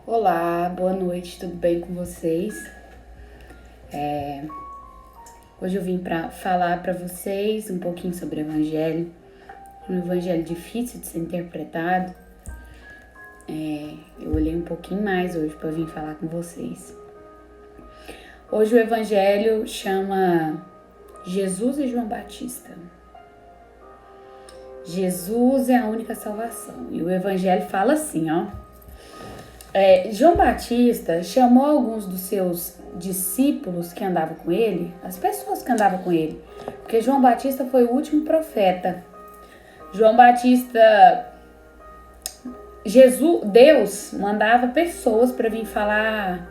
Olá, boa noite, tudo bem com vocês? Hoje eu vim para falar para vocês um pouquinho sobre o Evangelho, um Evangelho difícil de ser interpretado. Eu olhei um pouquinho mais hoje para vir falar com vocês. Hoje o Evangelho chama Jesus e João Batista. Jesus é a única salvação. E o Evangelho fala assim, ó. João Batista chamou alguns dos seus discípulos que andavam com ele, as pessoas que andavam com ele, porque João Batista foi o último profeta. João Batista, Deus mandava pessoas para vir falar,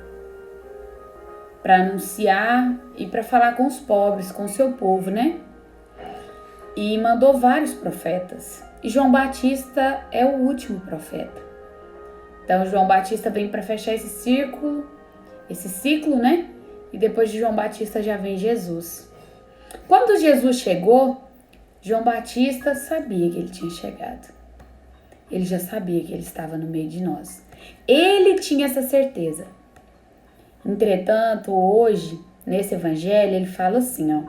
para anunciar e para falar com os pobres, com o seu povo, né? E mandou vários profetas. E João Batista é o último profeta. Então, João Batista vem para fechar esse ciclo, né? E depois de João Batista já vem Jesus. Quando Jesus chegou, João Batista sabia que ele tinha chegado. Ele já sabia que ele estava no meio de nós. Ele tinha essa certeza. Entretanto, hoje, nesse evangelho, ele fala assim, ó.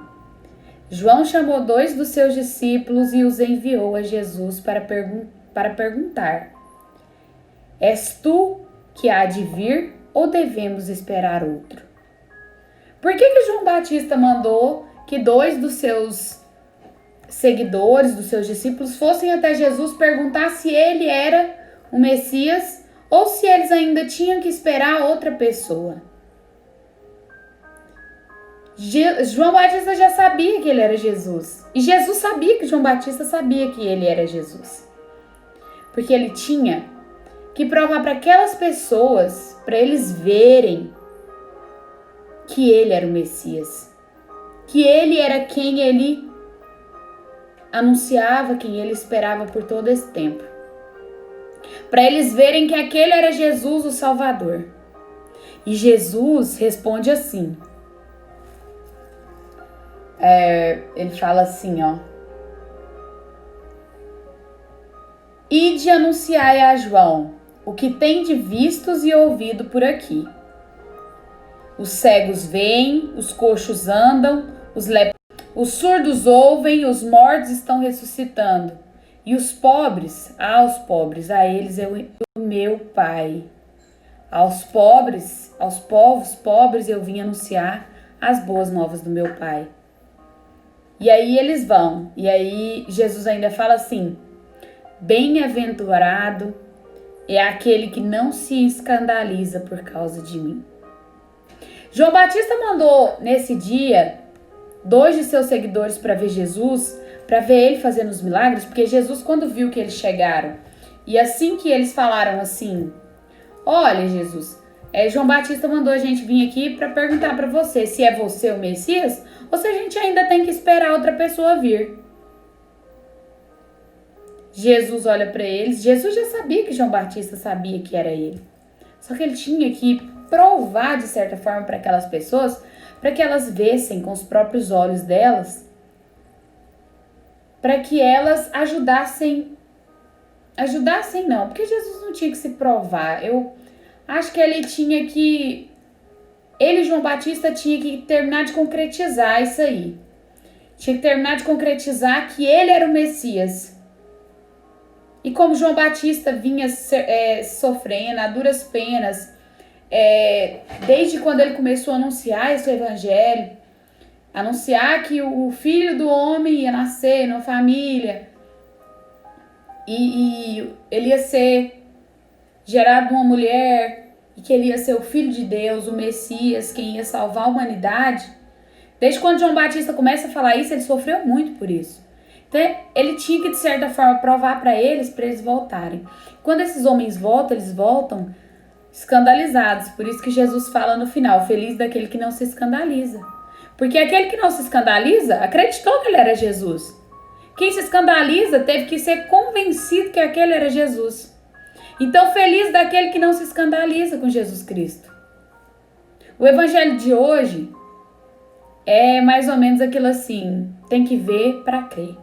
João chamou 2 dos seus discípulos e os enviou a Jesus para perguntar: És tu que há de vir ou devemos esperar outro? Por que João Batista mandou que 2 dos seus seguidores, dos seus discípulos, fossem até Jesus perguntar se ele era o Messias ou se eles ainda tinham que esperar outra pessoa? João Batista já sabia que ele era Jesus. E Jesus sabia que João Batista sabia que ele era Jesus. Porque ele tinha que provar para aquelas pessoas, para eles verem que ele era o Messias, que ele era quem ele anunciava, quem ele esperava por todo esse tempo, para eles verem que aquele era Jesus, o Salvador. E Jesus responde assim, ele fala assim, ó: Ide anunciai a João o que tem de vistos e ouvido por aqui. Os cegos veem, os coxos andam, os surdos ouvem, os mortos estão ressuscitando. E os pobres, aos pobres, a eles o meu Pai. Aos pobres, aos povos pobres eu vim anunciar as boas novas do meu Pai. E aí eles vão. E aí Jesus ainda fala assim: Bem-aventurado é aquele que não se escandaliza por causa de mim. João Batista mandou nesse dia 2 de seus seguidores para ver Jesus, para ver ele fazendo os milagres, porque Jesus, quando viu que eles chegaram, e assim que eles falaram assim: Olha, Jesus, João Batista mandou a gente vir aqui para perguntar para você se é você o Messias ou se a gente ainda tem que esperar outra pessoa vir. Jesus olha para eles. Jesus já sabia que João Batista sabia que era ele. Só que ele tinha que provar, de certa forma, para aquelas pessoas, para que elas vissem com os próprios olhos delas, para que elas ajudassem não, porque Jesus não tinha que se provar. Eu acho que João Batista, tinha que terminar de concretizar isso aí. Tinha que terminar de concretizar que ele era o Messias. E como João Batista vinha sofrendo a duras penas, desde quando ele começou a anunciar esse evangelho, anunciar que o filho do homem ia nascer numa família e ele ia ser gerado de uma mulher e que ele ia ser o filho de Deus, o Messias, quem ia salvar a humanidade. Desde quando João Batista começa a falar isso, ele sofreu muito por isso. Então, ele tinha que, de certa forma, provar para eles voltarem. Quando esses homens voltam, eles voltam escandalizados. Por isso que Jesus fala no final: feliz daquele que não se escandaliza. Porque aquele que não se escandaliza acreditou que ele era Jesus. Quem se escandaliza teve que ser convencido que aquele era Jesus. Então, feliz daquele que não se escandaliza com Jesus Cristo. O evangelho de hoje é mais ou menos aquilo assim: tem que ver para crer.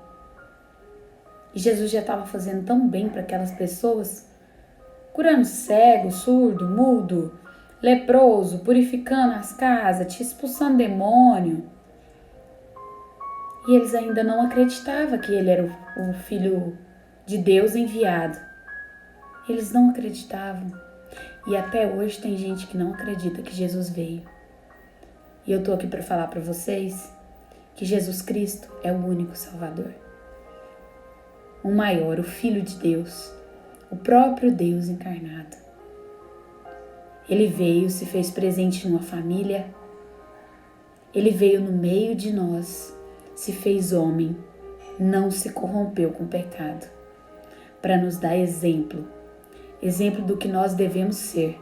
E Jesus já estava fazendo tão bem para aquelas pessoas, curando cego, surdo, mudo, leproso, purificando as casas, te expulsando demônio. E eles ainda não acreditavam que ele era o Filho de Deus enviado. Eles não acreditavam. E até hoje tem gente que não acredita que Jesus veio. E eu tô aqui para falar para vocês que Jesus Cristo é o único Salvador. O maior, o Filho de Deus, o próprio Deus encarnado. Ele veio, se fez presente numa família. Ele veio no meio de nós, se fez homem, não se corrompeu com o pecado, para nos dar exemplo do que nós devemos ser.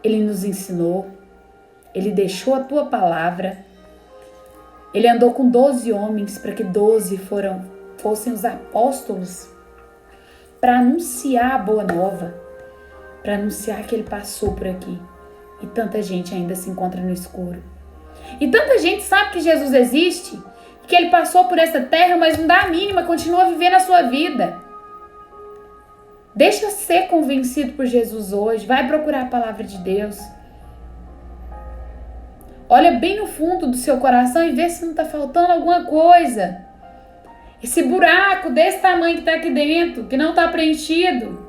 Ele nos ensinou, ele deixou a tua palavra, ele andou com 12 homens para que 12 fossem os apóstolos para anunciar a boa nova, para anunciar que ele passou por aqui. E tanta gente ainda se encontra no escuro. E tanta gente sabe que Jesus existe, que ele passou por essa terra, mas não dá a mínima, continua vivendo a sua vida. Deixa ser convencido por Jesus hoje, vai procurar a palavra de Deus. Olha bem no fundo do seu coração e vê se não está faltando alguma coisa. Esse buraco desse tamanho que está aqui dentro, que não está preenchido,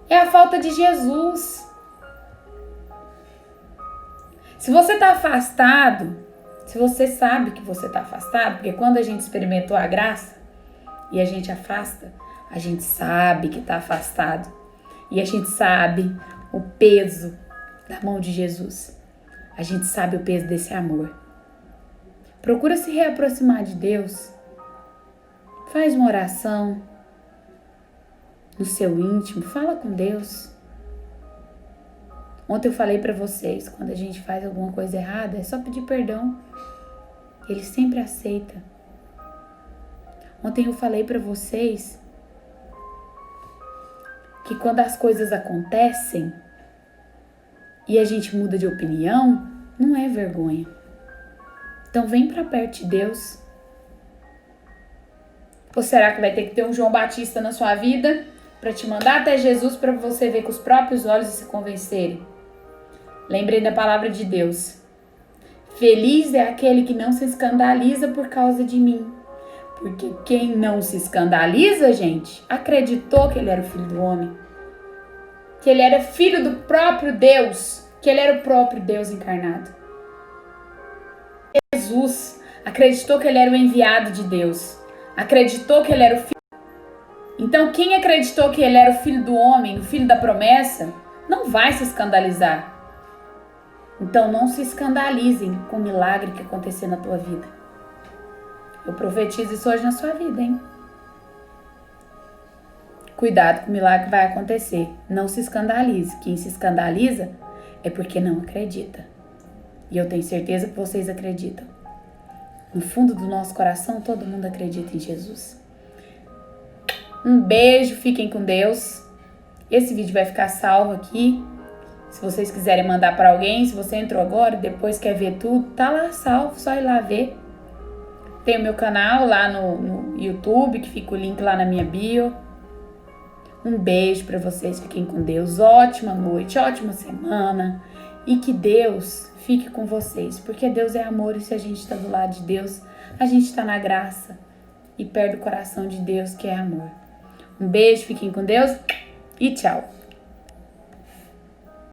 é a falta de Jesus. Se você está afastado, se você sabe que você está afastado, porque quando a gente experimentou a graça e a gente afasta, a gente sabe que está afastado. E a gente sabe o peso da mão de Jesus. A gente sabe o peso desse amor. Procura se reaproximar de Deus. Faz uma oração no seu íntimo. Fala com Deus. Ontem eu falei para vocês, quando a gente faz alguma coisa errada, é só pedir perdão. Ele sempre aceita. Ontem eu falei para vocês que quando as coisas acontecem e a gente muda de opinião, não é vergonha. Então vem para perto de Deus. Ou será que vai ter que ter um João Batista na sua vida para te mandar até Jesus para você ver com os próprios olhos e se convencerem? Lembrei da palavra de Deus. Feliz é aquele que não se escandaliza por causa de mim. Porque quem não se escandaliza, gente, acreditou que ele era o Filho do homem. Que ele era filho do próprio Deus. Que ele era o próprio Deus encarnado. Jesus acreditou que ele era o enviado de Deus. Acreditou que ele era o filho. Então quem acreditou que ele era o Filho do homem, o Filho da promessa, não vai se escandalizar. Então não se escandalizem com o milagre que acontecer na tua vida. Eu profetizo isso hoje na sua vida, hein? Cuidado que o milagre vai acontecer. Não se escandalize. Quem se escandaliza é porque não acredita. E eu tenho certeza que vocês acreditam. No fundo do nosso coração, todo mundo acredita em Jesus. Um beijo, fiquem com Deus. Esse vídeo vai ficar salvo aqui. Se vocês quiserem mandar para alguém, se você entrou agora e depois quer ver tudo, tá lá salvo, só ir lá ver. Tem o meu canal lá no YouTube, que fica o link lá na minha bio. Um beijo para vocês, fiquem com Deus. Ótima noite, ótima semana. E que Deus fique com vocês, porque Deus é amor e se a gente está do lado de Deus, a gente está na graça e perto do coração de Deus, que é amor. Um beijo, fiquem com Deus e tchau.